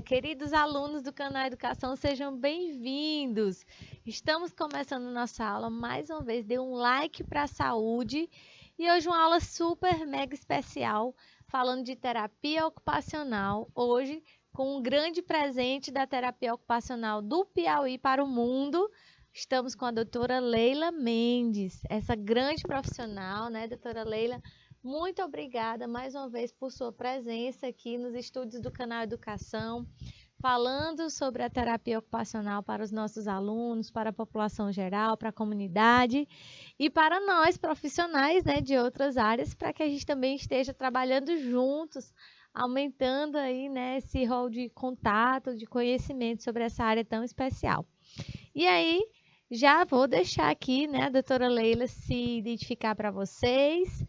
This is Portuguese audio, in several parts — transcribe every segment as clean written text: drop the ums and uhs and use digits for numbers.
queridos alunos do canal Educação, sejam bem-vindos. Estamos começando nossa aula, mais uma vez, dê um like para a saúde. E hoje uma aula super mega especial, falando de terapia ocupacional. Hoje, com um grande presente da terapia ocupacional do Piauí para o mundo, estamos com a doutora Leila Mendes, essa grande profissional, né, doutora Leila? Muito obrigada mais uma vez por sua presença aqui nos estúdios do canal Educação, falando sobre a terapia ocupacional para os nossos alunos, para a população geral, para a comunidade e para nós profissionais, né, de outras áreas, para que a gente também esteja trabalhando juntos, aumentando aí, né, esse rol de contato, de conhecimento sobre essa área tão especial. E aí, já vou deixar aqui, né, a doutora Leila se identificar para vocês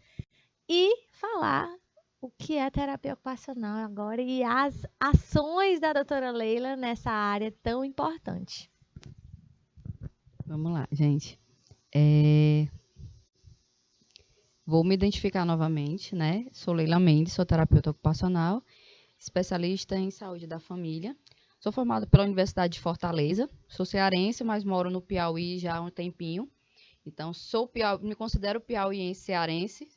e falar o que é terapia ocupacional agora e as ações da doutora Leila nessa área tão importante. Vamos lá, gente. Vou me identificar novamente, né? Sou Leila Mendes, sou terapeuta ocupacional, especialista em saúde da família. Sou formada pela Universidade de Fortaleza. Sou cearense, mas moro no Piauí já há um tempinho. Então, me considero piauiense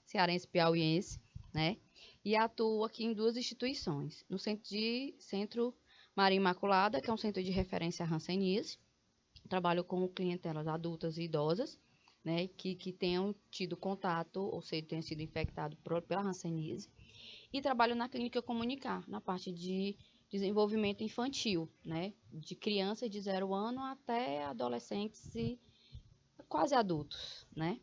cearense piauiense, né? E atuo aqui em duas instituições. No Centro Maria Imaculada, que é um centro de referência à hanseníase. Trabalho com clientelas adultas e idosas, né? Que tenham tido contato, ou seja, tenham sido infectados pela hanseníase. E trabalho na clínica Comunicar, na parte de desenvolvimento infantil, né? De crianças de 0 ano até adolescentes e quase adultos, né?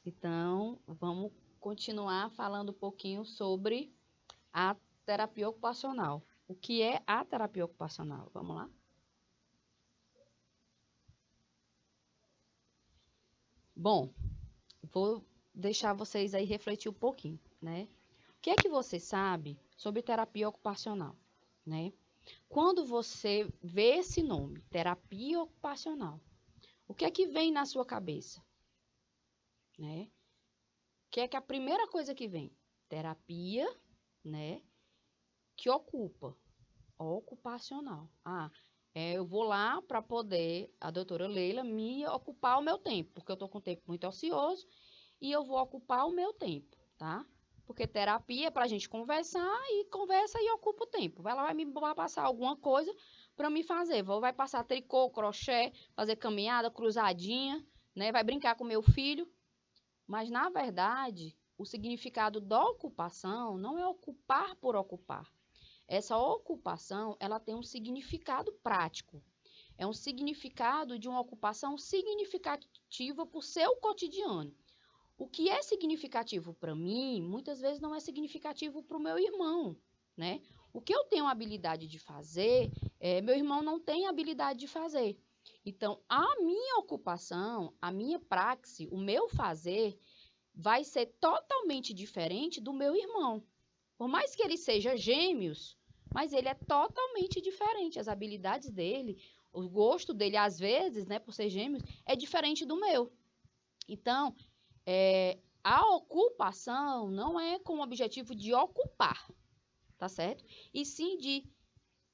Então, vamos continuar falando um pouquinho sobre a terapia ocupacional. O que é a terapia ocupacional? Vamos lá? Bom, vou deixar vocês aí refletir um pouquinho, né? O que é que você sabe sobre terapia ocupacional, né? Quando você vê esse nome, terapia ocupacional, o que é que vem na sua cabeça? Né? O que é que a primeira coisa que vem? Terapia, né? Que ocupa, ocupacional. Eu vou lá para poder, a doutora Leila, me ocupar o meu tempo, porque eu estou com o tempo muito ocioso e eu vou ocupar o meu tempo, tá? Porque terapia é para a gente conversar e conversa e ocupa o tempo. Ela vai me passar alguma coisa para me fazer. Vai passar tricô, crochê, fazer caminhada, cruzadinha, né? Vai brincar com meu filho. Mas, na verdade, o significado da ocupação não é ocupar por ocupar. Essa ocupação, ela tem um significado prático. É um significado de uma ocupação significativa para o seu cotidiano. O que é significativo para mim, muitas vezes não é significativo para o meu irmão, né? O que eu tenho habilidade de fazer, meu irmão não tem habilidade de fazer. Então, a minha ocupação, a minha praxe, o meu fazer, vai ser totalmente diferente do meu irmão. Por mais que ele seja gêmeos, mas ele é totalmente diferente. As habilidades dele, o gosto dele, às vezes, né, por ser gêmeos, é diferente do meu. Então, a ocupação não é com o objetivo de ocupar, tá certo? E sim de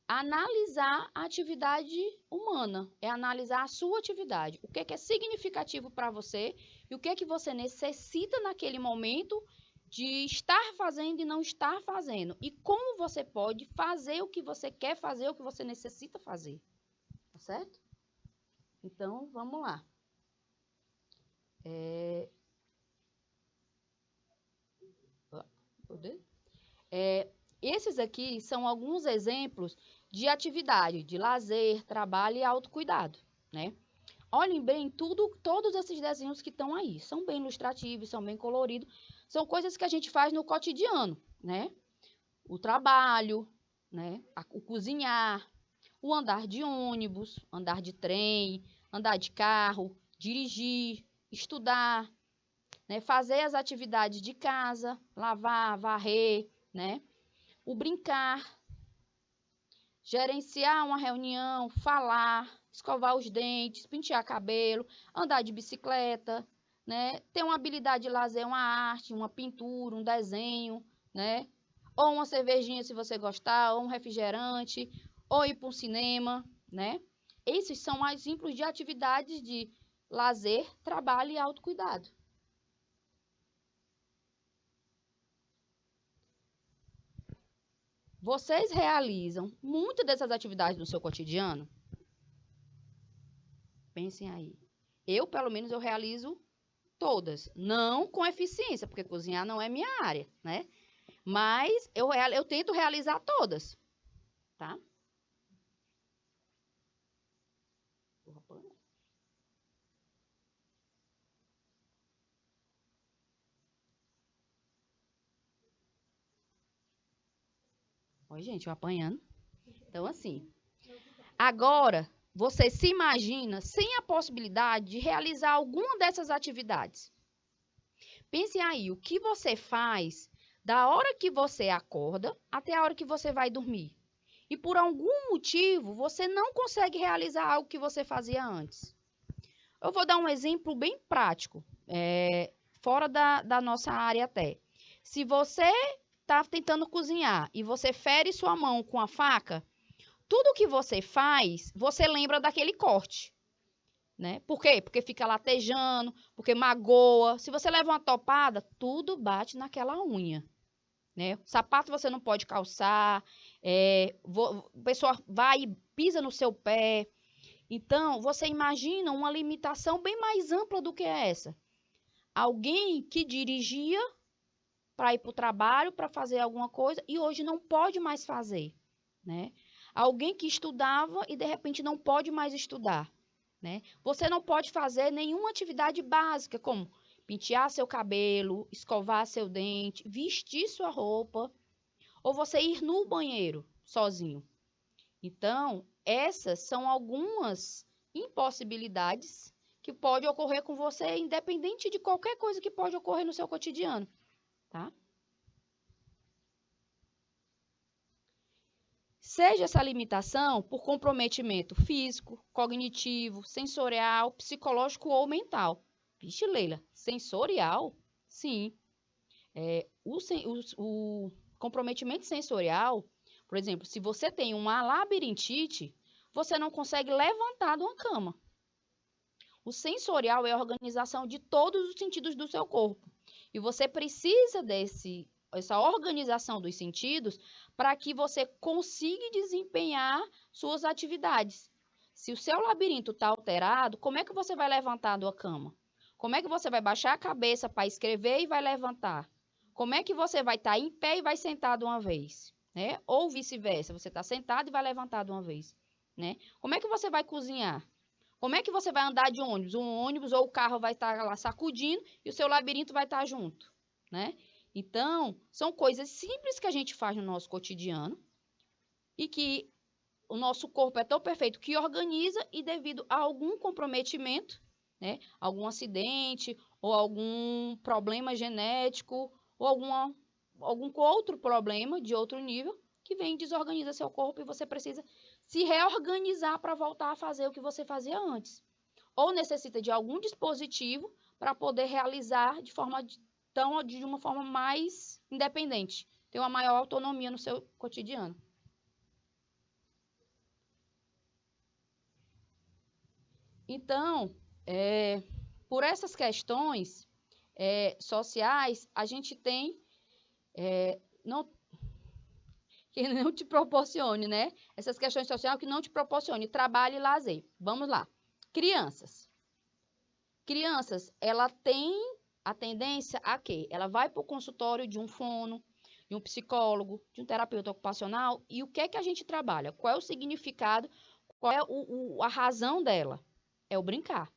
analisar a atividade humana, é analisar a sua atividade. O que é significativo para você e o que é que você necessita naquele momento de estar fazendo e não estar fazendo. E como você pode fazer o que você quer fazer, o que você necessita fazer. Tá certo? Então, vamos lá. Esses aqui são alguns exemplos de atividade, de lazer, trabalho e autocuidado, né? Olhem bem todos esses desenhos que estão aí. São bem ilustrativos, são bem coloridos. São coisas que a gente faz no cotidiano, né? O trabalho, né? O cozinhar, o andar de ônibus, andar de trem, andar de carro, dirigir, estudar, né? Fazer as atividades de casa, lavar, varrer, né? O brincar, gerenciar uma reunião, falar, escovar os dentes, pentear cabelo, andar de bicicleta, né? Ter uma habilidade de lazer, uma arte, uma pintura, um desenho, né? Ou uma cervejinha se você gostar, ou um refrigerante, ou ir para um cinema, né? Esses são exemplos de atividades de lazer, trabalho e autocuidado. Vocês realizam muitas dessas atividades no seu cotidiano? Pensem aí. Eu, pelo menos, eu realizo todas. Não com eficiência, porque cozinhar não é minha área, né? Mas eu tento realizar todas, tá? Oi, gente, eu apanhando. Então, assim. Agora, você se imagina sem a possibilidade de realizar alguma dessas atividades. Pense aí, o que você faz da hora que você acorda até a hora que você vai dormir. E por algum motivo, você não consegue realizar algo que você fazia antes. Eu vou dar um exemplo bem prático, fora da nossa área até. Se você está tentando cozinhar e você fere sua mão com a faca, tudo que você faz, você lembra daquele corte, né? Por quê? Porque fica latejando, porque magoa. Se você leva uma topada, tudo bate naquela unha, né? O sapato você não pode calçar, a pessoa vai e pisa no seu pé. Então, você imagina uma limitação bem mais ampla do que essa. Alguém que dirigia para ir para o trabalho, para fazer alguma coisa, e hoje não pode mais fazer, né? Alguém que estudava e de repente não pode mais estudar, né? Você não pode fazer nenhuma atividade básica, como pentear seu cabelo, escovar seu dente, vestir sua roupa, ou você ir no banheiro sozinho. Então, essas são algumas impossibilidades que podem ocorrer com você, independente de qualquer coisa que pode ocorrer no seu cotidiano, tá? Seja essa limitação por comprometimento físico, cognitivo, sensorial, psicológico ou mental. Vixe, Leila, sensorial? Sim. O comprometimento sensorial, por exemplo, se você tem uma labirintite, você não consegue levantar de uma cama. O sensorial é a organização de todos os sentidos do seu corpo. E você precisa essa organização dos sentidos para que você consiga desempenhar suas atividades. Se o seu labirinto está alterado, como é que você vai levantar da cama? Como é que você vai baixar a cabeça para escrever e vai levantar? Como é que você vai estar em pé e vai sentar de uma vez? Né? Ou vice-versa, você está sentado e vai levantar de uma vez. Né? Como é que você vai cozinhar? Como é que você vai andar de ônibus? Um ônibus ou o carro vai estar lá sacudindo e o seu labirinto vai estar junto, né? Então, são coisas simples que a gente faz no nosso cotidiano e que o nosso corpo é tão perfeito que organiza e devido a algum comprometimento, né? Algum acidente ou algum problema genético ou algum outro problema de outro nível que vem e desorganiza seu corpo e você precisa se reorganizar para voltar a fazer o que você fazia antes. Ou necessita de algum dispositivo para poder realizar de uma forma mais independente, ter uma maior autonomia no seu cotidiano. Então, por essas questões sociais, a gente tem que não te proporcione, né? Essas questões sociais que não te proporcione trabalho e lazer. Vamos lá. Crianças. Crianças, ela tem a tendência a quê? Ela vai para o consultório de um fono, de um psicólogo, de um terapeuta ocupacional, e o que é que a gente trabalha? Qual é o significado? Qual é a razão dela? É o brincar.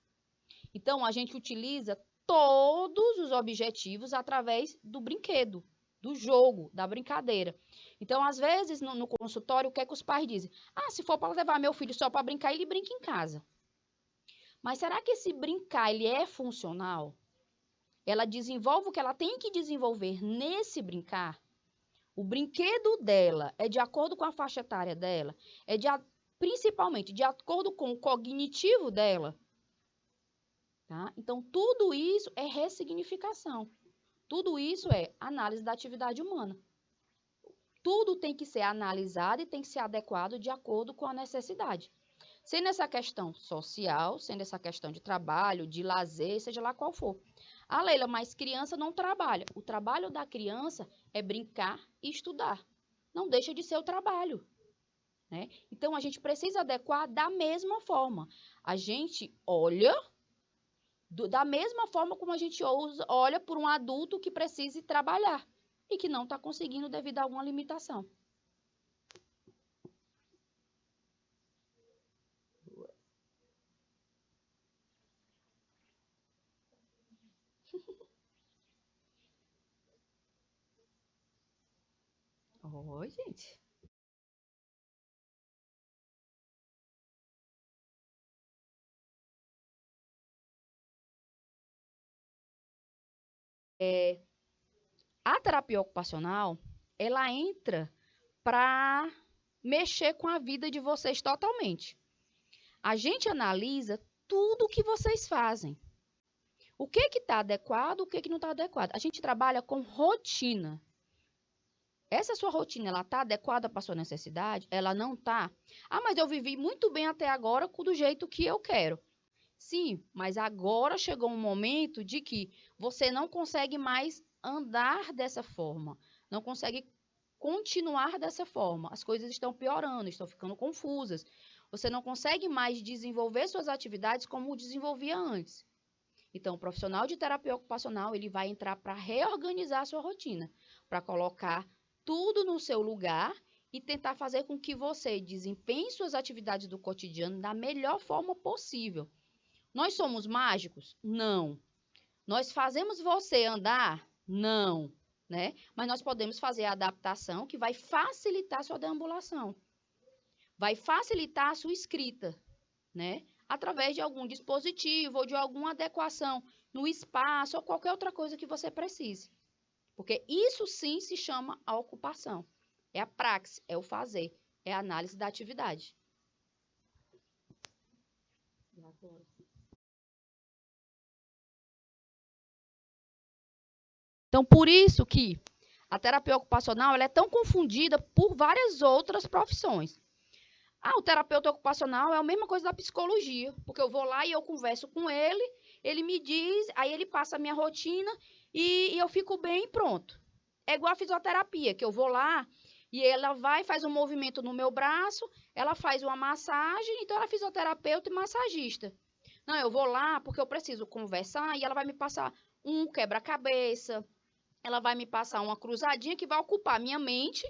Então, a gente utiliza todos os objetivos através do brinquedo, do jogo, da brincadeira. Então, às vezes, no consultório, o que é que os pais dizem? Ah, se for para levar meu filho só para brincar, ele brinca em casa. Mas será que esse brincar, ele é funcional? Ela desenvolve o que ela tem que desenvolver nesse brincar? O brinquedo dela é de acordo com a faixa etária dela? Principalmente de acordo com o cognitivo dela? Tá? Então, tudo isso é ressignificação. Tudo isso é análise da atividade humana. tudo tem que ser analisado e tem que ser adequado de acordo com a necessidade. Sendo essa questão social, sendo essa questão de trabalho, de lazer, seja lá qual for. Ah, Leila, mas criança não trabalha. O trabalho da criança é brincar e estudar. Não deixa de ser o trabalho, né? Então, a gente precisa adequar da mesma forma. A gente olha da mesma forma como a gente olha por um adulto que precise trabalhar e que não está conseguindo devido a alguma limitação. Oi, gente. A terapia ocupacional, ela entra para mexer com a vida de vocês totalmente. A gente analisa tudo o que vocês fazem. O que está adequado, o que não está adequado. A gente trabalha com rotina. Essa sua rotina, ela está adequada para a sua necessidade? Ela não está? Ah, mas eu vivi muito bem até agora do jeito que eu quero. Sim, mas agora chegou um momento de que você não consegue mais andar dessa forma. Não consegue continuar dessa forma. As coisas estão piorando, estão ficando confusas. Você não consegue mais desenvolver suas atividades como desenvolvia antes. Então, o profissional de terapia ocupacional, ele vai entrar para reorganizar a sua rotina, para colocar tudo no seu lugar e tentar fazer com que você desempenhe suas atividades do cotidiano da melhor forma possível. Nós somos mágicos? Não. Nós fazemos você andar? Não, né? Mas nós podemos fazer a adaptação que vai facilitar a sua deambulação. Vai facilitar a sua escrita, né? Através de algum dispositivo ou de alguma adequação no espaço ou qualquer outra coisa que você precise. Porque isso sim se chama a ocupação. É a praxis, é o fazer, é a análise da atividade. Então, por isso que a terapia ocupacional ela é tão confundida por várias outras profissões. Ah, o terapeuta ocupacional é a mesma coisa da psicologia, porque eu vou lá e eu converso com ele, ele me diz, aí ele passa a minha rotina e eu fico bem e pronto. É igual a fisioterapia, que eu vou lá e ela vai, faz um movimento no meu braço, ela faz uma massagem, então ela é fisioterapeuta e massagista. Não, eu vou lá porque eu preciso conversar e ela vai me passar um quebra-cabeça, ela vai me passar uma cruzadinha que vai ocupar minha mente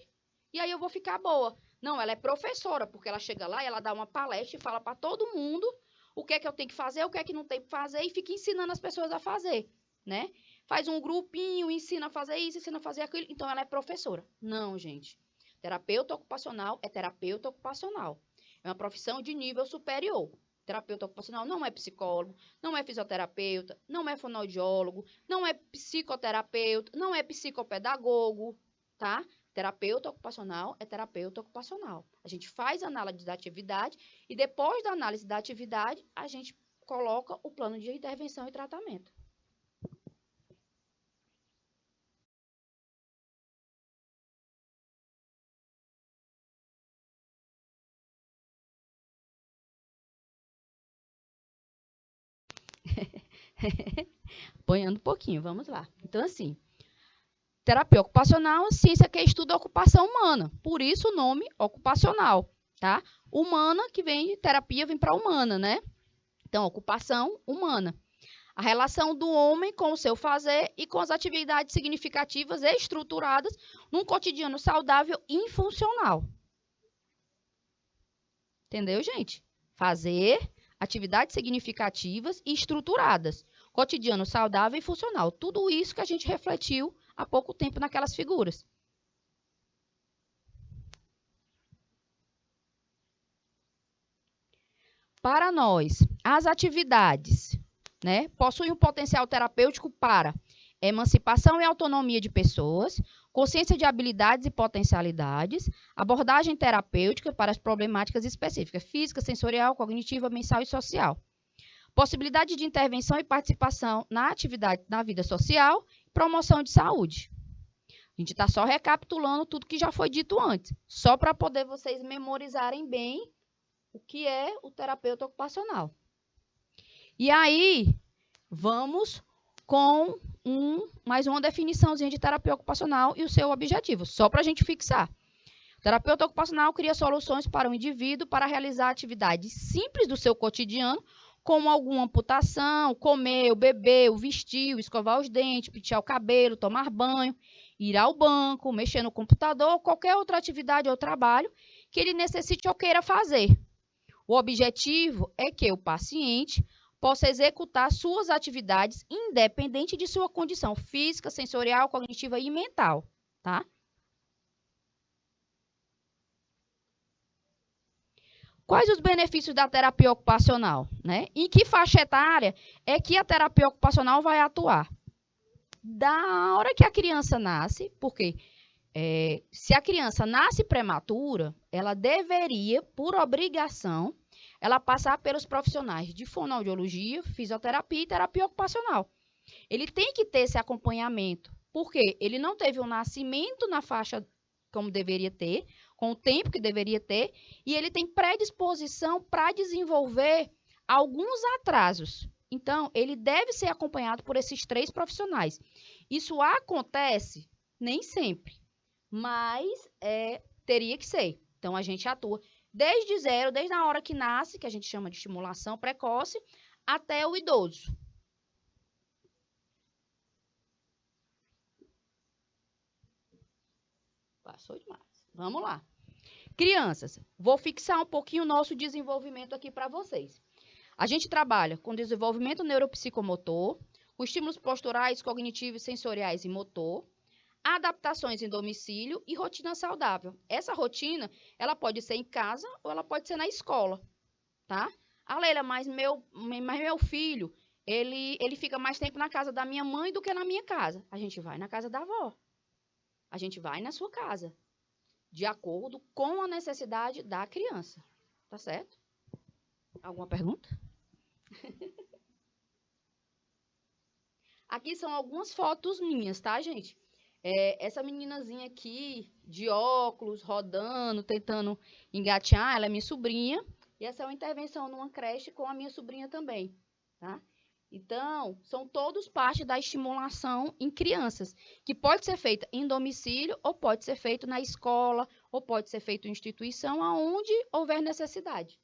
e aí eu vou ficar boa. Não, ela é professora, porque ela chega lá e ela dá uma palestra e fala para todo mundo o que é que eu tenho que fazer, o que é que não tem que fazer e fica ensinando as pessoas a fazer, né? Faz um grupinho, ensina a fazer isso, ensina a fazer aquilo. Então, ela é professora. Não, gente. Terapeuta ocupacional é terapeuta ocupacional. É uma profissão de nível superior. Terapeuta ocupacional não é psicólogo, não é fisioterapeuta, não é fonoaudiólogo, não é psicoterapeuta, não é psicopedagogo, tá? Terapeuta ocupacional é terapeuta ocupacional. A gente faz a análise da atividade e depois da análise da atividade, a gente coloca o plano de intervenção e tratamento. Apanhando um pouquinho, vamos lá. Então, assim, terapia ocupacional, ciência que estuda a ocupação humana. Por isso o nome ocupacional, tá? Humana, que vem de terapia, vem para humana, né? Então, ocupação humana. A relação do homem com o seu fazer e com as atividades significativas e estruturadas num cotidiano saudável e funcional. Entendeu, gente? Fazer atividades significativas e estruturadas. Cotidiano saudável e funcional. Tudo isso que a gente refletiu há pouco tempo naquelas figuras. Para nós, as atividades, né, possuem um potencial terapêutico para emancipação e autonomia de pessoas, consciência de habilidades e potencialidades, abordagem terapêutica para as problemáticas específicas, física, sensorial, cognitiva, mental e social. Possibilidade de intervenção e participação na atividade, na vida social, promoção de saúde. A gente está só recapitulando tudo que já foi dito antes, só para poder vocês memorizarem bem o que é o terapeuta ocupacional. E aí, vamos com mais uma definiçãozinha de terapia ocupacional e o seu objetivo, só para a gente fixar. O terapeuta ocupacional cria soluções para o indivíduo para realizar atividades simples do seu cotidiano, como alguma amputação, comer, beber, vestir, escovar os dentes, pentear o cabelo, tomar banho, ir ao banco, mexer no computador, qualquer outra atividade ou trabalho que ele necessite ou queira fazer. O objetivo é que o paciente possa executar suas atividades independente de sua condição física, sensorial, cognitiva e mental, tá? Quais os benefícios da terapia ocupacional, né? Em que faixa etária é que a terapia ocupacional vai atuar? Da hora que a criança nasce, porque se a criança nasce prematura, ela deveria, por obrigação, ela passar pelos profissionais de fonoaudiologia, fisioterapia e terapia ocupacional. Ele tem que ter esse acompanhamento, porque ele não teve um nascimento na faixa como deveria ter, com o tempo que deveria ter, e ele tem predisposição para desenvolver alguns atrasos. Então, ele deve ser acompanhado por esses 3 profissionais. Isso acontece nem sempre, mas teria que ser. Então, a gente atua desde zero, desde a hora que nasce, que a gente chama de estimulação precoce, até o idoso. Passou demais. Vamos lá. Crianças, vou fixar um pouquinho o nosso desenvolvimento aqui para vocês. A gente trabalha com desenvolvimento neuropsicomotor, com estímulos posturais, cognitivos, sensoriais e motor, adaptações em domicílio e rotina saudável. Essa rotina, ela pode ser em casa ou ela pode ser na escola, tá? A Leila, mas meu filho, ele fica mais tempo na casa da minha mãe do que na minha casa. A gente vai na casa da avó. A gente vai na sua casa, de acordo com a necessidade da criança. Tá certo? Alguma pergunta? Aqui são algumas fotos minhas, tá, gente? Essa meninazinha aqui, de óculos, rodando, tentando engatear, ela é minha sobrinha. E essa é uma intervenção numa creche com a minha sobrinha também, tá? Então, são todos parte da estimulação em crianças, que pode ser feita em domicílio, ou pode ser feito na escola, ou pode ser feito em instituição, aonde houver necessidade.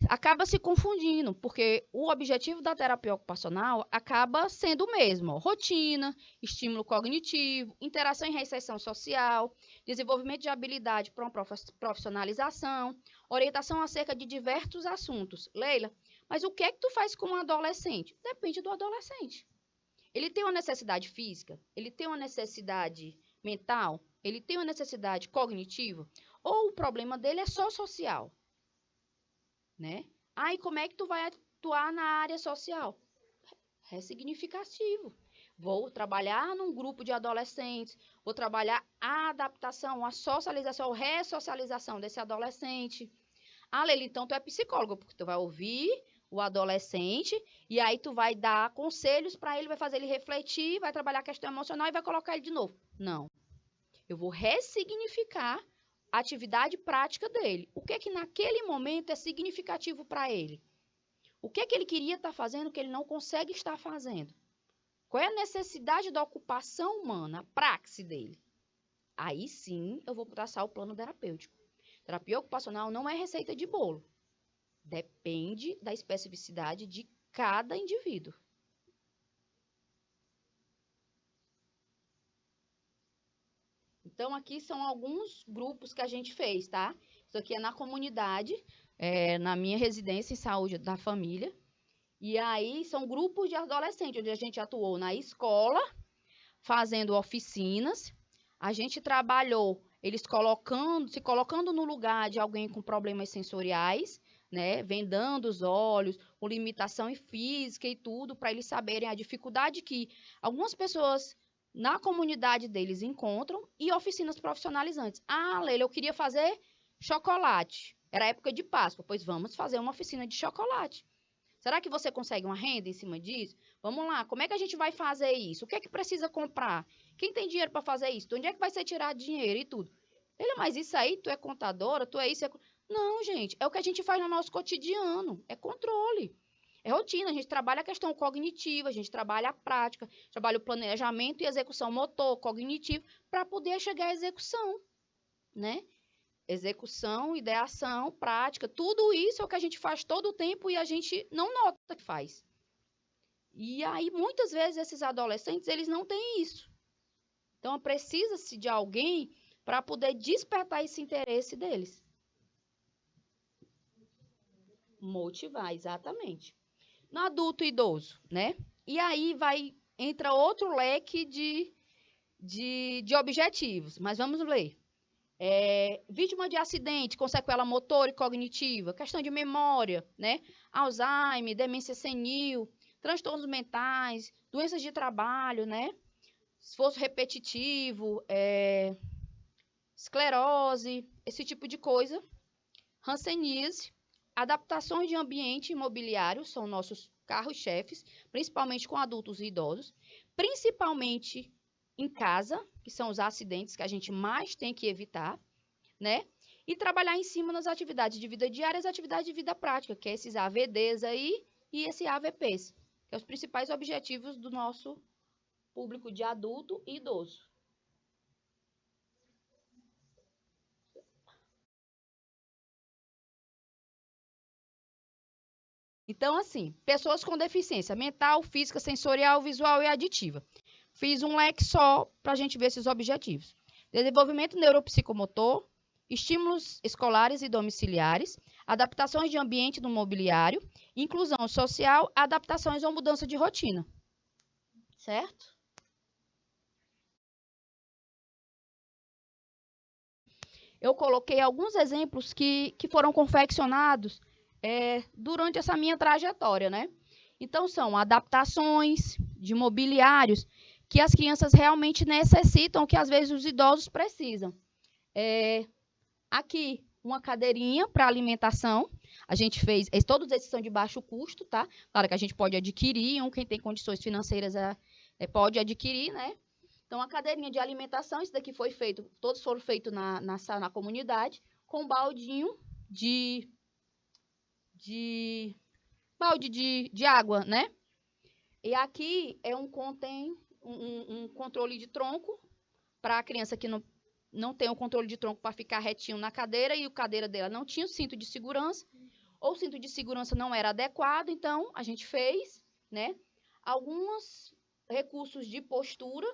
Acaba se confundindo, porque o objetivo da terapia ocupacional acaba sendo o mesmo, ó, rotina, estímulo cognitivo, interação e reinserção social, desenvolvimento de habilidade para uma profissionalização, orientação acerca de diversos assuntos. Leila, mas o que é que tu faz com um adolescente? Depende do adolescente. Ele tem uma necessidade física? Ele tem uma necessidade mental? Ele tem uma necessidade cognitiva? Ou o problema dele é só social? Né? E como é que tu vai atuar na área social? Ressignificativo. Vou trabalhar num grupo de adolescentes, vou trabalhar a adaptação, a socialização, a ressocialização desse adolescente. Leila, então tu é psicóloga, porque tu vai ouvir o adolescente e aí tu vai dar conselhos para ele, vai fazer ele refletir, vai trabalhar a questão emocional e vai colocar ele de novo. Não. Eu vou ressignificar a atividade prática dele. O que é que naquele momento é significativo para ele? O que é que ele queria estar fazendo que ele não consegue estar fazendo? Qual é a necessidade da ocupação humana, a praxe dele? Aí sim eu vou traçar o plano terapêutico. Terapia ocupacional não é receita de bolo. Depende da especificidade de cada indivíduo. Então, aqui são alguns grupos que a gente fez, tá? Isso aqui é na comunidade, na minha residência em saúde da família. E aí, são grupos de adolescentes, onde a gente atuou na escola, fazendo oficinas. A gente trabalhou eles se colocando no lugar de alguém com problemas sensoriais, né? Vendando os olhos, com limitação física e tudo, para eles saberem a dificuldade que algumas pessoas na comunidade deles encontram e oficinas profissionalizantes. Leila, eu queria fazer chocolate. Era época de Páscoa, pois vamos fazer uma oficina de chocolate. Será que você consegue uma renda em cima disso? Vamos lá, como é que a gente vai fazer isso? O que é que precisa comprar? Quem tem dinheiro para fazer isso? De onde é que vai ser tirado dinheiro e tudo? Ele, mas isso aí, tu é contadora, tu é isso, é... Não, gente, é o que a gente faz no nosso cotidiano, é controle. É rotina, a gente trabalha a questão cognitiva, a gente trabalha a prática, trabalha o planejamento e execução motor, cognitivo, para poder chegar à execução, né? Execução, ideação, prática, tudo isso é o que a gente faz todo o tempo e a gente não nota que faz. E aí, muitas vezes, esses adolescentes, eles não têm isso. Então, precisa-se de alguém para poder despertar esse interesse deles. Motivar, exatamente. No adulto e idoso, né? E aí entra outro leque de objetivos, mas vamos ler. Vítima de acidente com sequela motor e cognitiva, questão de memória, né? Alzheimer, demência senil, transtornos mentais, doenças de trabalho, né? Esforço repetitivo, esclerose, esse tipo de coisa. Hanseníase, adaptações de ambiente imobiliário são nossos carros-chefes, principalmente com adultos e idosos, principalmente em casa, que são os acidentes que a gente mais tem que evitar, né? E trabalhar em cima nas atividades de vida diária, as atividades de vida prática, que é esses AVDs aí e esse AVPs, que são os principais objetivos do nosso público de adulto e idoso. Então, assim, pessoas com deficiência mental, física, sensorial, visual e aditiva. Fiz um leque só para a gente ver esses objetivos. Desenvolvimento neuropsicomotor, estímulos escolares e domiciliares, adaptações de ambiente no mobiliário, inclusão social, adaptações ou mudança de rotina. Certo? Eu coloquei alguns exemplos que foram confeccionados durante essa minha trajetória, né? Então, são adaptações de mobiliários que as crianças realmente necessitam, que às vezes os idosos precisam. Aqui, uma cadeirinha para alimentação. A gente fez, todos esses são de baixo custo, tá? Claro que a gente pode adquirir, quem tem condições financeiras pode adquirir, né? Então, a cadeirinha de alimentação, isso daqui foi feito, todos foram feitos na comunidade, com baldinho balde de água, né? E aqui contém um controle de tronco para a criança que não tem o controle de tronco para ficar retinho na cadeira e a cadeira dela não tinha o cinto de segurança, ou o cinto de segurança não era adequado, então a gente fez, né? Alguns recursos de postura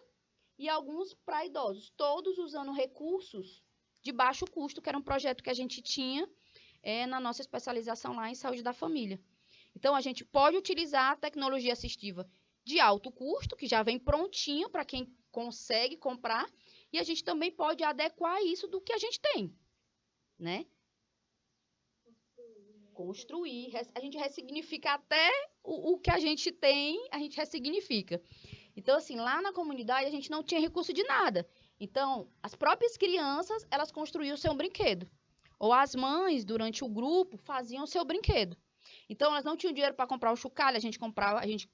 e alguns para idosos, todos usando recursos de baixo custo, que era um projeto que a gente tinha na nossa especialização lá em saúde da família. Então, a gente pode utilizar a tecnologia assistiva de alto custo, que já vem prontinho para quem consegue comprar, e a gente também pode adequar isso do que a gente tem, né? Construir. A gente ressignifica até o que a gente tem, a gente ressignifica. Então, assim, lá na comunidade a gente não tinha recurso de nada. Então, as próprias crianças, elas construíam o seu brinquedo. Ou as mães, durante o grupo, faziam o seu brinquedo. Então, elas não tinham dinheiro para comprar o chocalho, a gente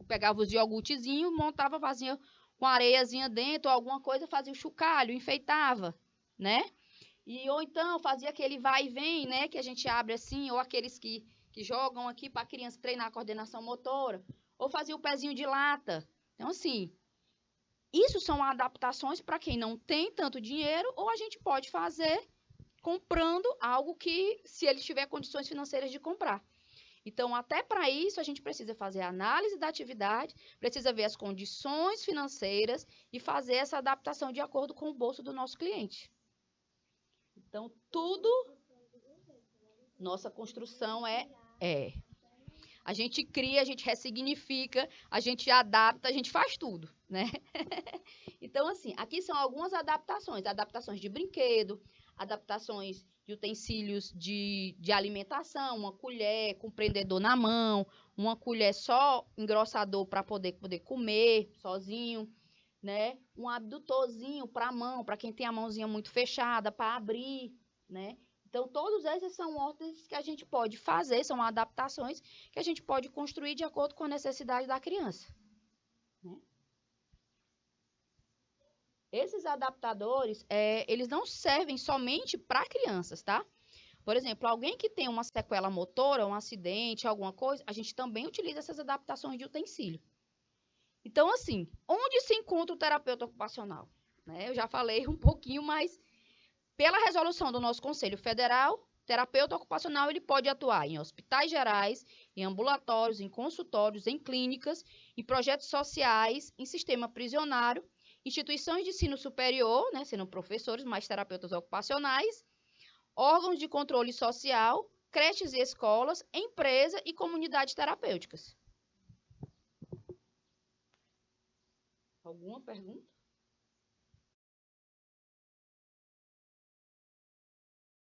pegava os iogurtezinhos, montava, fazia com areiazinha dentro, ou alguma coisa, fazia o chocalho, enfeitava, né? Ou então fazia aquele vai e vem, né? Que a gente abre assim, ou aqueles que jogam aqui para a criança treinar a coordenação motora, ou fazia o pezinho de lata. Então, assim, isso são adaptações para quem não tem tanto dinheiro, ou a gente pode fazer comprando algo que, se ele tiver condições financeiras de comprar. Então, até para isso, a gente precisa fazer a análise da atividade, precisa ver as condições financeiras e fazer essa adaptação de acordo com o bolso do nosso cliente. Então, tudo, nossa construção a gente cria, a gente ressignifica, a gente adapta, a gente faz tudo, né? Então, assim, aqui são algumas adaptações de brinquedo, adaptações de utensílios de alimentação, uma colher com prendedor na mão, uma colher só engrossador para poder comer sozinho, né? Um abdutorzinho para a mão, para quem tem a mãozinha muito fechada, para abrir, né? Então, todos esses são ordens que a gente pode fazer, são adaptações que a gente pode construir de acordo com a necessidade da criança. Né? Esses adaptadores, eles não servem somente para crianças, tá? Por exemplo, alguém que tem uma sequela motora, um acidente, alguma coisa, a gente também utiliza essas adaptações de utensílio. Então, assim, onde se encontra o terapeuta ocupacional? Né? Eu já falei um pouquinho, mas pela resolução do nosso Conselho Federal, o terapeuta ocupacional ele pode atuar em hospitais gerais, em ambulatórios, em consultórios, em clínicas, em projetos sociais, em sistema prisional, instituições de ensino superior, né, sendo professores, mais terapeutas ocupacionais, órgãos de controle social, creches e escolas, empresa e comunidades terapêuticas. Alguma pergunta?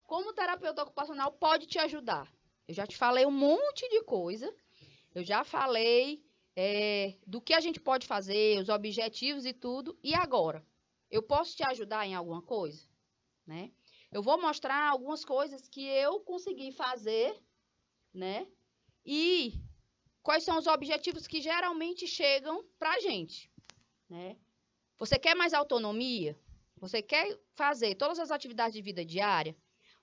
Como o terapeuta ocupacional pode te ajudar? Eu já te falei um monte de coisa. Eu já falei do que a gente pode fazer, os objetivos e tudo. E agora? Eu posso te ajudar em alguma coisa? Né? Eu vou mostrar algumas coisas que eu consegui fazer, né? E quais são os objetivos que geralmente chegam para a gente, né? Você quer mais autonomia? Você quer fazer todas as atividades de vida diária?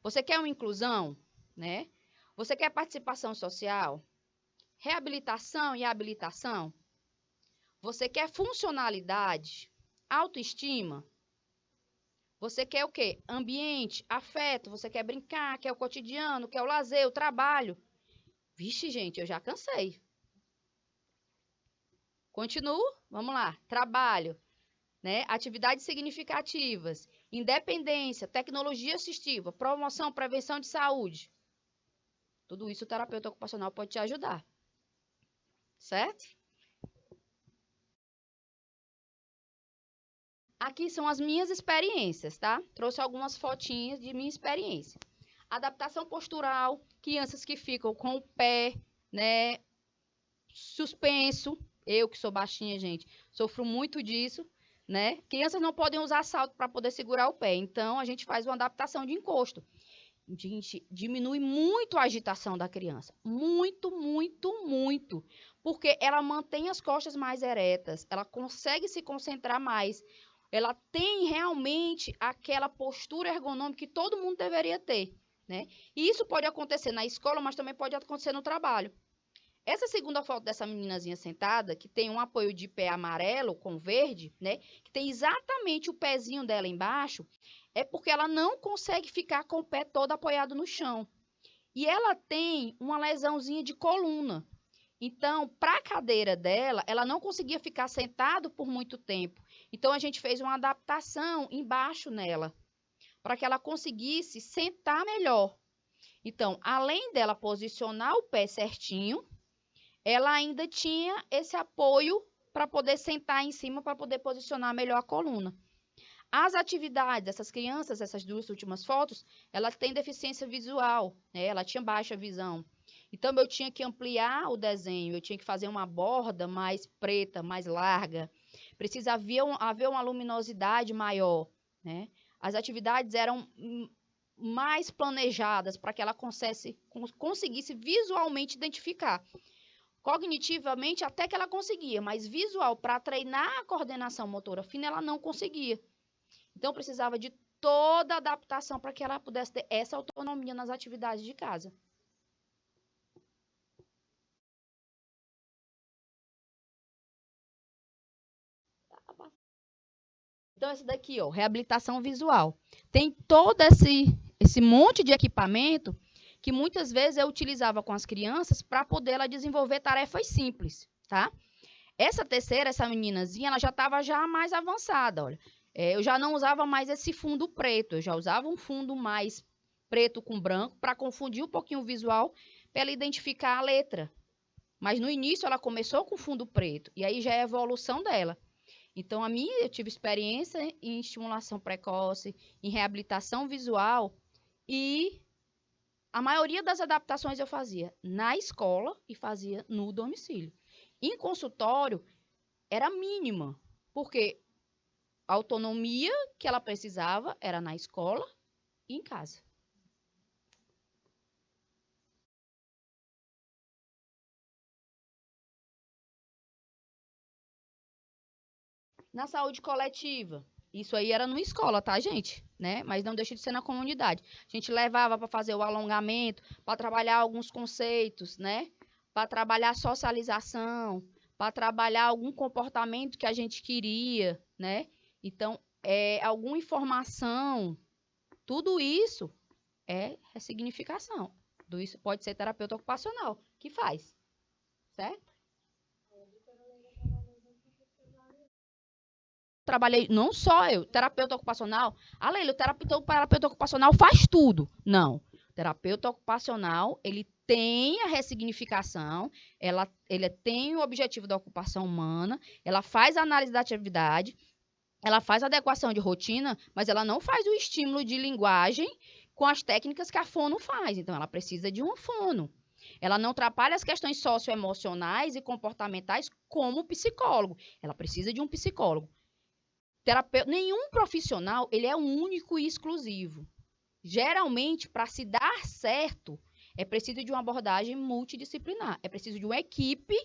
Você quer uma inclusão, né? Você quer participação social? Reabilitação e habilitação? Você quer funcionalidade? Autoestima? Você quer o quê? Ambiente, afeto, você quer brincar, quer o cotidiano, quer o lazer, o trabalho. Vixe, gente, eu já cansei. Continuo? Vamos lá. Trabalho, né? Atividades significativas, independência, tecnologia assistiva, promoção, prevenção de saúde. Tudo isso o terapeuta ocupacional pode te ajudar. Certo? Aqui são as minhas experiências, tá? Trouxe algumas fotinhas de minha experiência. Adaptação postural, crianças que ficam com o pé, né, suspenso. Eu que sou baixinha, gente, sofro muito disso, né? Crianças não podem usar salto para poder segurar o pé. Então, a gente faz uma adaptação de encosto. A gente diminui muito a agitação da criança. Muito, muito, muito. Porque ela mantém as costas mais eretas, ela consegue se concentrar mais. Ela tem realmente aquela postura ergonômica que todo mundo deveria ter, né? E isso pode acontecer na escola, mas também pode acontecer no trabalho. Essa segunda foto dessa meninazinha sentada, que tem um apoio de pé amarelo com verde, né? Que tem exatamente o pezinho dela embaixo, é porque ela não consegue ficar com o pé todo apoiado no chão. E ela tem uma lesãozinha de coluna. Então, para a cadeira dela, ela não conseguia ficar sentado por muito tempo. Então, a gente fez uma adaptação embaixo nela, para que ela conseguisse sentar melhor. Então, além dela posicionar o pé certinho, ela ainda tinha esse apoio para poder sentar em cima, para poder posicionar melhor a coluna. As atividades, essas crianças, essas duas últimas fotos, ela tem deficiência visual, né? Ela tinha baixa visão. Então, eu tinha que ampliar o desenho, eu tinha que fazer uma borda mais preta, mais larga. Precisa haver uma luminosidade maior, né? As atividades eram mais planejadas para que ela conseguisse visualmente identificar. Cognitivamente, até que ela conseguia, mas visual, para treinar a coordenação motora fina, ela não conseguia. Então, precisava de toda a adaptação para que ela pudesse ter essa autonomia nas atividades de casa. Então, essa daqui, ó, reabilitação visual. Tem todo esse monte de equipamento que muitas vezes eu utilizava com as crianças para poder ela desenvolver tarefas simples, tá? Essa terceira, essa meninazinha, ela já estava já mais avançada, olha. Eu já não usava mais esse fundo preto, eu já usava um fundo mais preto com branco para confundir um pouquinho o visual, para ela identificar a letra. Mas no início ela começou com fundo preto, e aí já é a evolução dela. Então, eu tive experiência em estimulação precoce, em reabilitação visual, e a maioria das adaptações eu fazia na escola e fazia no domicílio. Em consultório, era mínima, porque a autonomia que ela precisava era na escola e em casa. Na saúde coletiva, isso aí era numa escola, tá, gente? Né? Mas não deixa de ser na comunidade. A gente levava para fazer o alongamento, para trabalhar alguns conceitos, né? Para trabalhar socialização, para trabalhar algum comportamento que a gente queria, né? Então, alguma informação, tudo isso é ressignificação. Tudo isso pode ser terapeuta ocupacional que faz, certo? Trabalhei, não só eu, terapeuta ocupacional. A Leila, o terapeuta ocupacional faz tudo. Não. O terapeuta ocupacional, ele tem a ressignificação, ele tem o objetivo da ocupação humana, ela faz a análise da atividade, ela faz a adequação de rotina, mas ela não faz o estímulo de linguagem com as técnicas que a fono faz. Então, ela precisa de um fono. Ela não trabalha as questões socioemocionais e comportamentais como psicólogo. Ela precisa de um psicólogo. Nenhum profissional ele é único e exclusivo. Geralmente, para se dar certo, é preciso de uma abordagem multidisciplinar. É preciso de uma equipe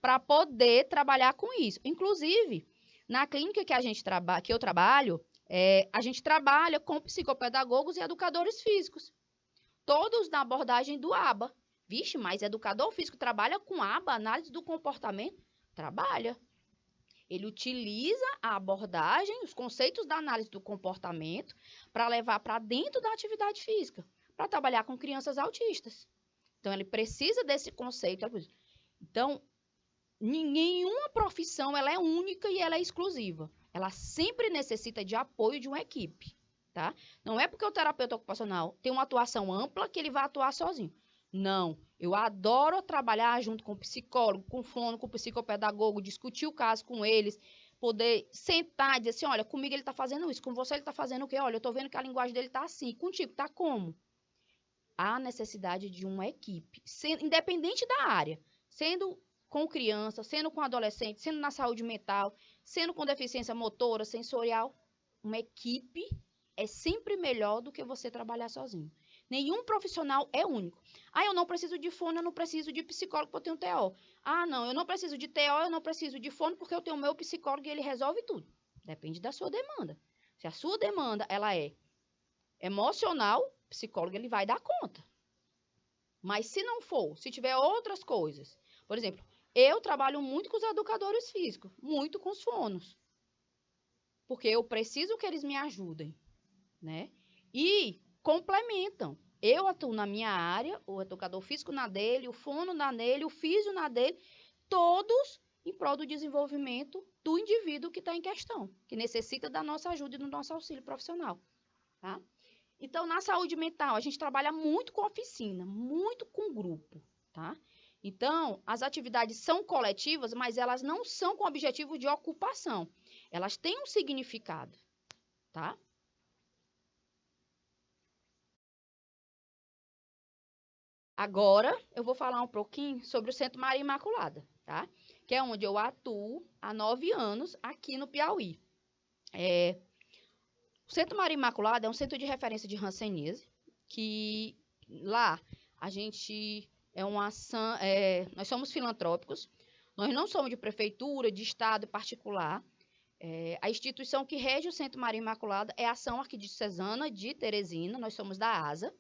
para poder trabalhar com isso. Inclusive, na clínica que eu trabalho, a gente trabalha com psicopedagogos e educadores físicos. Todos na abordagem do ABA. Vixe, mas educador físico trabalha com ABA, análise do comportamento? Trabalha. Ele utiliza a abordagem, os conceitos da análise do comportamento, para levar para dentro da atividade física, para trabalhar com crianças autistas. Então, ele precisa desse conceito. Então, nenhuma profissão ela é única e ela é exclusiva. Ela sempre necessita de apoio de uma equipe. Tá? Não é porque o terapeuta ocupacional tem uma atuação ampla que ele vai atuar sozinho. Não, eu adoro trabalhar junto com o psicólogo, com o fono, com o psicopedagogo, discutir o caso com eles, poder sentar e dizer assim, olha, comigo ele está fazendo isso, com você ele está fazendo o quê? Olha, eu estou vendo que a linguagem dele está assim, contigo está como? Há necessidade de uma equipe, independente da área, sendo com criança, sendo com adolescente, sendo na saúde mental, sendo com deficiência motora, sensorial, uma equipe é sempre melhor do que você trabalhar sozinho. Nenhum profissional é único. Ah, eu não preciso de fono, eu não preciso de psicólogo porque eu tenho TO. Ah, não, eu não preciso de TO, eu não preciso de fono porque eu tenho o meu psicólogo e ele resolve tudo. Depende da sua demanda. Se a sua demanda ela é emocional, o psicólogo ele vai dar conta. Mas se não for, se tiver outras coisas, por exemplo, eu trabalho muito com os educadores físicos, muito com os fonos. Porque eu preciso que eles me ajudem, né? E complementam. Eu atuo na minha área, o educador físico na dele, o fono na dele, o físio na dele, todos em prol do desenvolvimento do indivíduo que está em questão, que necessita da nossa ajuda e do nosso auxílio profissional. Tá? Então, na saúde mental, a gente trabalha muito com oficina, muito com grupo. Tá? Então, as atividades são coletivas, mas elas não são com objetivo de ocupação. Elas têm um significado. Tá? Agora, eu vou falar um pouquinho sobre o Centro Maria Imaculada, tá? Que é onde eu atuo há 9 anos aqui no Piauí. O Centro Maria Imaculada é um centro de referência de hanseníase, que lá a gente nós somos filantrópicos, nós não somos de prefeitura, de estado particular. A instituição que rege o Centro Maria Imaculada é a Ação Arquidiocesana de Teresina, nós somos da ASA.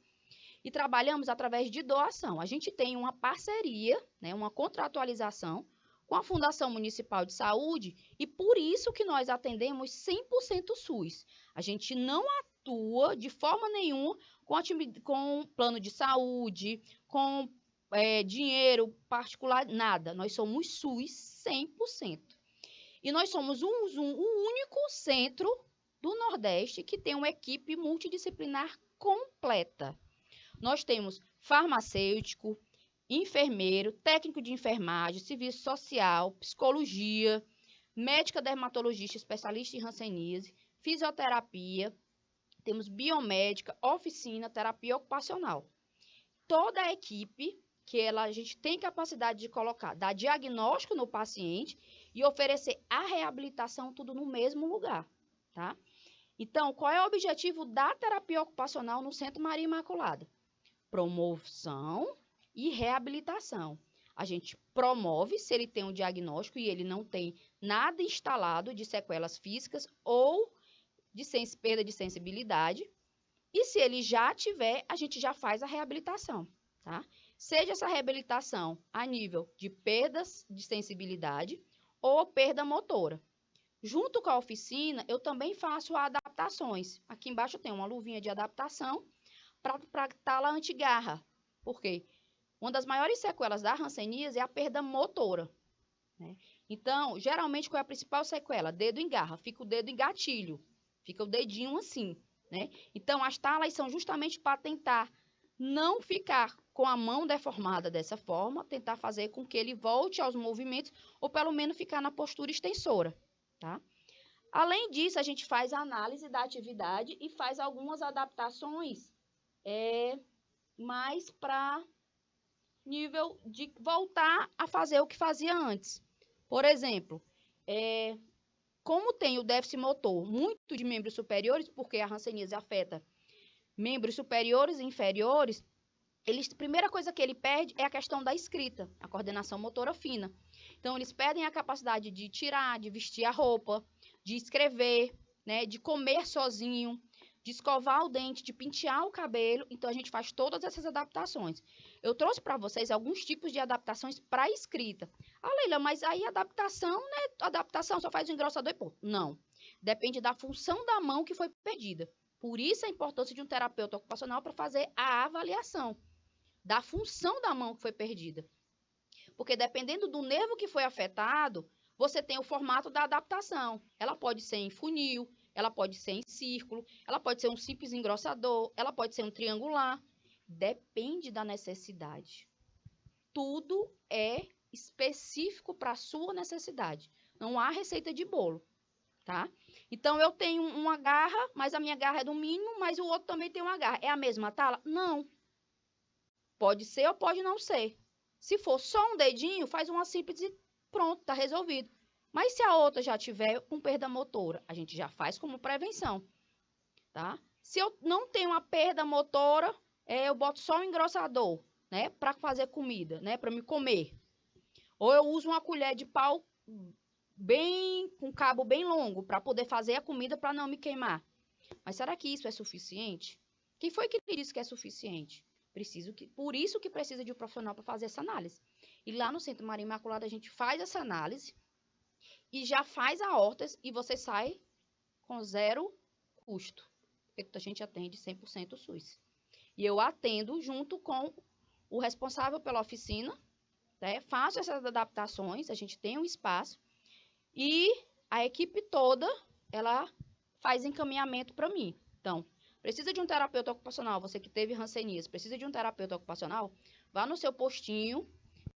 E trabalhamos através de doação. A gente tem uma parceria, né, uma contratualização com a Fundação Municipal de Saúde e por isso que nós atendemos 100% SUS. A gente não atua de forma nenhuma com plano de saúde, com dinheiro particular, nada. Nós somos SUS 100%. E nós somos o único centro do Nordeste que tem uma equipe multidisciplinar completa. Nós temos farmacêutico, enfermeiro, técnico de enfermagem, serviço social, psicologia, médica dermatologista, especialista em hanseníase, fisioterapia, temos biomédica, oficina, terapia ocupacional. Toda a equipe a gente tem capacidade de colocar, dar diagnóstico no paciente e oferecer a reabilitação tudo no mesmo lugar, tá? Então, qual é o objetivo da terapia ocupacional no Centro Maria Imaculada? Promoção e reabilitação. A gente promove se ele tem um diagnóstico e ele não tem nada instalado de sequelas físicas ou de perda de sensibilidade. E se ele já tiver, a gente já faz a reabilitação, tá? Seja essa reabilitação a nível de perdas de sensibilidade ou perda motora. Junto com a oficina, eu também faço adaptações. Aqui embaixo tem uma luvinha de adaptação para tala antigarra. Por quê? Uma das maiores sequelas da hanseníase é a perda motora, né? Então, geralmente, qual é a principal sequela? Dedo em garra, fica o dedo em gatilho, fica o dedinho assim, né? Então, as talas são justamente para tentar não ficar com a mão deformada dessa forma, tentar fazer com que ele volte aos movimentos, ou pelo menos ficar na postura extensora, tá? Além disso, a gente faz a análise da atividade e faz algumas adaptações mais para nível de voltar a fazer o que fazia antes. Por exemplo, como tem o déficit motor muito de membros superiores, porque a hanseníase afeta membros superiores e inferiores, a primeira coisa que ele perde é a questão da escrita, a coordenação motora fina. Então, eles perdem a capacidade de tirar, de vestir a roupa, de escrever, né, de comer sozinho, de escovar o dente, de pentear o cabelo. Então, a gente faz todas essas adaptações. Eu trouxe para vocês alguns tipos de adaptações para a escrita. Ah, Leila, mas aí adaptação, né? Adaptação só faz o engrossador e pô. Não. Depende da função da mão que foi perdida. Por isso a importância de um terapeuta ocupacional para fazer a avaliação da função da mão que foi perdida. Porque dependendo do nervo que foi afetado, você tem o formato da adaptação. Ela pode ser em funil, ela pode ser em círculo, ela pode ser um simples engrossador, ela pode ser um triangular. Depende da necessidade. Tudo é específico para a sua necessidade. Não há receita de bolo, tá? Então, eu tenho uma garra, mas a minha garra é do mínimo, mas o outro também tem uma garra. É a mesma tala? Não. Pode ser ou pode não ser. Se for só um dedinho, faz uma simples e pronto, tá resolvido. Mas se a outra já tiver com perda motora, a gente já faz como prevenção, tá? Se eu não tenho uma perda motora, eu boto só um engrossador, né, para fazer comida, né, para me comer. Ou eu uso uma colher de pau com cabo bem longo para poder fazer a comida para não me queimar. Mas será que isso é suficiente? Quem foi que disse que é suficiente? Por isso que precisa de um profissional para fazer essa análise. E lá no Centro Maria Imaculada a gente faz essa análise e já faz a hortas e você sai com 0 custo. Porque a gente atende 100% SUS. E eu atendo junto com o responsável pela oficina, né? Faço essas adaptações, a gente tem um espaço e a equipe toda, ela faz encaminhamento para mim. Então, precisa de um terapeuta ocupacional, você que teve hanseníase, precisa de um terapeuta ocupacional, vá no seu postinho,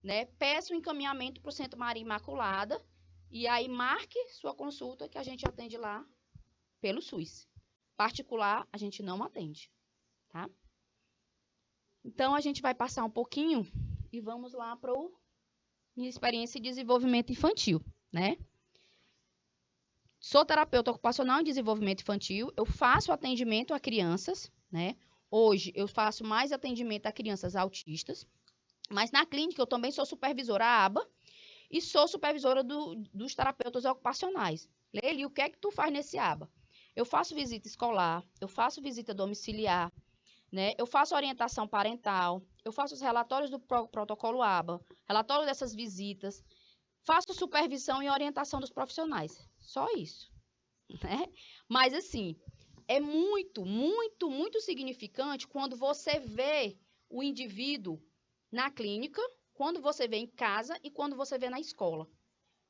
né? Peça o encaminhamento para o Centro Maria Imaculada e aí marque sua consulta que a gente atende lá pelo SUS. Particular, a gente não atende, tá? Então, a gente vai passar um pouquinho e vamos lá para minha experiência de desenvolvimento infantil, né? Sou terapeuta ocupacional em desenvolvimento infantil, eu faço atendimento a crianças, né? Hoje eu faço mais atendimento a crianças autistas, mas na clínica eu também sou supervisora ABA e sou supervisora dos terapeutas ocupacionais. Leili, o que é que tu faz nesse ABA? Eu faço visita escolar, eu faço visita domiciliar, né? Eu faço orientação parental, eu faço os relatórios do protocolo ABA, relatório dessas visitas, faço supervisão e orientação dos profissionais. Só isso, né? Mas, assim, é muito, muito, muito significante quando você vê o indivíduo na clínica, quando você vê em casa e quando você vê na escola.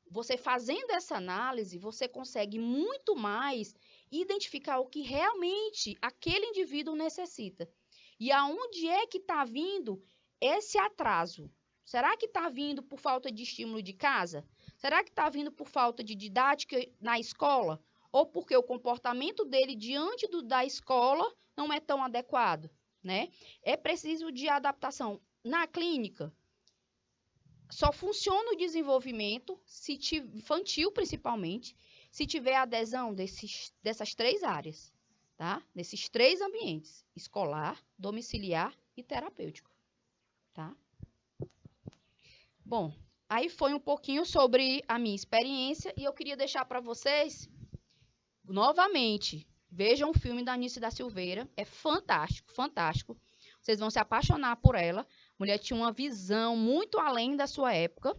Você fazendo essa análise, você consegue muito mais identificar o que realmente aquele indivíduo necessita. E aonde é que está vindo esse atraso? Será que está vindo por falta de estímulo de casa? Será que está vindo por falta de didática na escola? Ou porque o comportamento dele diante da escola não é tão adequado, né? É preciso de adaptação. Na clínica, só funciona o desenvolvimento, infantil principalmente, se tiver adesão dessas 3 áreas, tá? Nesses 3 ambientes, escolar, domiciliar e terapêutico, tá? Bom, aí foi um pouquinho sobre a minha experiência e eu queria deixar para vocês, novamente, vejam o filme da Anice da Silveira. É fantástico, fantástico. Vocês vão se apaixonar por ela. A mulher tinha uma visão muito além da sua época.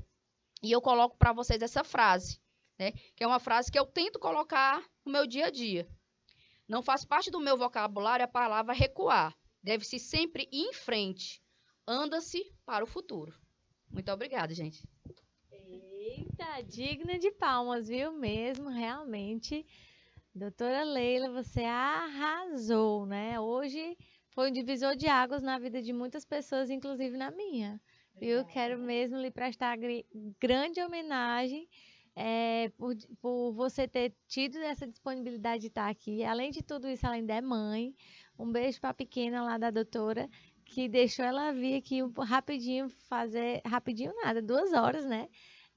E eu coloco para vocês essa frase, né? Que é uma frase que eu tento colocar no meu dia a dia. Não faz parte do meu vocabulário a palavra recuar. Deve-se sempre ir em frente. Anda-se para o futuro. Muito obrigada, gente. Eita, digna de palmas, viu? Mesmo, realmente. Doutora Leila, você arrasou, né? Hoje foi um divisor de águas na vida de muitas pessoas, inclusive na minha. Viu? Quero mesmo lhe prestar grande homenagem por você ter tido essa disponibilidade de estar aqui. Além de tudo isso, ela ainda é mãe. Um beijo para a pequena lá da doutora, que deixou ela vir aqui rapidinho, rapidinho nada, 2 horas, né?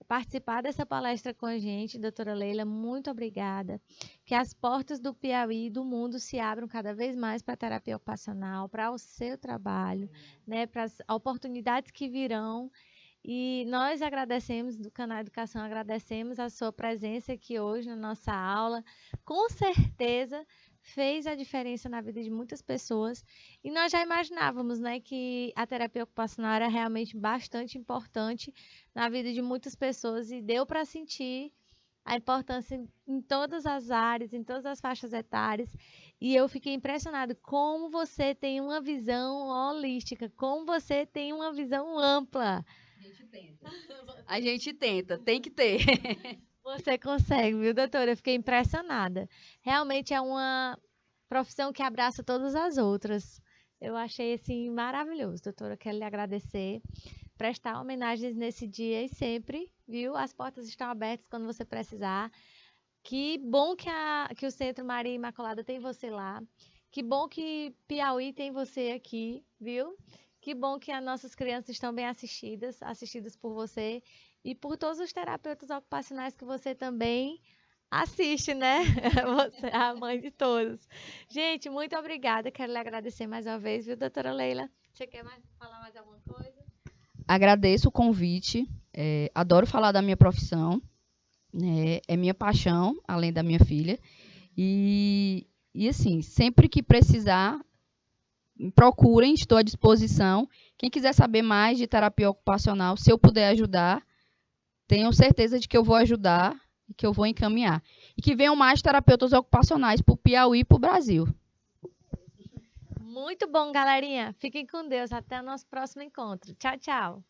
Participar dessa palestra com a gente, doutora Leila, muito obrigada. Que as portas do Piauí e do mundo se abram cada vez mais para a terapia ocupacional, para o seu trabalho, né, para as oportunidades que virão. E nós agradecemos, do canal Educação, agradecemos a sua presença aqui hoje na nossa aula. Com certeza fez a diferença na vida de muitas pessoas. E nós já imaginávamos, né, que a terapia ocupacional era realmente bastante importante na vida de muitas pessoas e deu para sentir a importância em todas as áreas, em todas as faixas etárias. E eu fiquei impressionado como você tem uma visão holística, como você tem uma visão ampla. A gente tenta, tem que ter. Você consegue, viu, doutora? Eu fiquei impressionada. Realmente é uma profissão que abraça todas as outras. Eu achei, assim, maravilhoso, doutora. Quero lhe agradecer, prestar homenagens nesse dia e sempre, viu? As portas estão abertas quando você precisar. Que bom que o Centro Maria Imaculada tem você lá. Que bom que Piauí tem você aqui, viu? Que bom que as nossas crianças estão bem assistidas por você e por todos os terapeutas ocupacionais que você também assiste, né? Você é a mãe de todos. Gente, muito obrigada. Quero lhe agradecer mais uma vez, viu, doutora Leila? Você quer falar mais alguma coisa? Agradeço o convite. Adoro falar da minha profissão. É minha paixão, além da minha filha. E assim, sempre que precisar, procurem, estou à disposição. Quem quiser saber mais de terapia ocupacional, se eu puder ajudar, tenham certeza de que eu vou ajudar e que eu vou encaminhar. E que venham mais terapeutas ocupacionais para o Piauí e para o Brasil. Muito bom, galerinha. Fiquem com Deus. Até o nosso próximo encontro. Tchau, tchau.